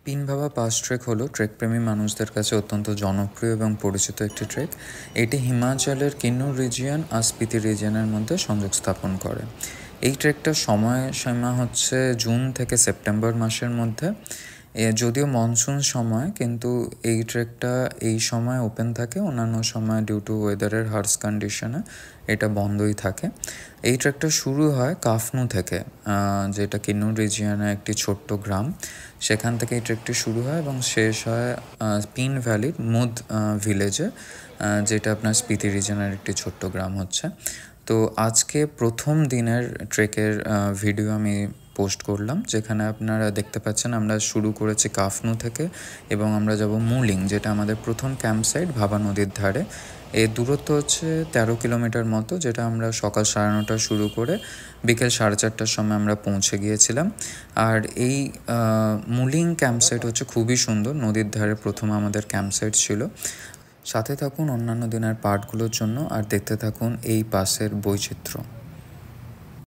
পিনভাবা pass trek হলো ট্রেকপ্রেমী মানুষদের কাছে অত্যন্ত জনপ্রিয় এবং পরিচিত একটি ট্রেক। এটি হিমাচলের কিন্নৌর রিজিয়ন আর স্পিতি রিজিয়নের মধ্যে সংযোগ স্থাপন করে। এই ট্রেকটার সময়সীমা হচ্ছে জুন থেকে সেপ্টেম্বর মাসের মধ্যে। যদিও মনসুন সময়, কিন্তু এই ট্রেকটা এই সময় ওপেন থাকে, অন্যান্য সময় ডিউ টু ওয়েদারের হার্স কন্ডিশনে এটা বন্ধই থাকে। এই ট্রেকটা শুরু হয় কাফনু থেকে, যেটা কিন্নৌর রিজিয়নের একটি ছোট্ট গ্রাম। সেখান থেকে এই ট্রেকটি শুরু হয় এবং শেষ হয় পিন ভ্যালির মুদ ভিলেজে, যেটা আপনার স্পিতি রিজিয়নের একটি ছোট্ট গ্রাম হচ্ছে। তো আজকে প্রথম দিনের ট্রেকের ভিডিও আমি পোস্ট করলাম, যেখানে আপনারা দেখতে পাচ্ছেন আমরা শুরু করেছি কাফনু থেকে এবং আমরা যাব মুলিং, যেটা আমাদের প্রথম ক্যাম্প সাইট ভাবা নদীর ধারে। এর দূরত্ব হচ্ছে 13 কিলোমিটার মতো, যেটা আমরা সকাল 9:30 শুরু করে বিকেল 4:30টার সময় আমরা পৌঁছে গিয়েছিলাম। আর এই মুলিং ক্যাম্প সাইট হচ্ছে খুবই সুন্দর, নদীর ধারে প্রথম আমাদের ক্যাম্প সাইট ছিল। সাথে থাকুন অন্যান্য দিনের পার্টগুলোর জন্য আর দেখতে থাকুন এই পাসের বৈচিত্র্য।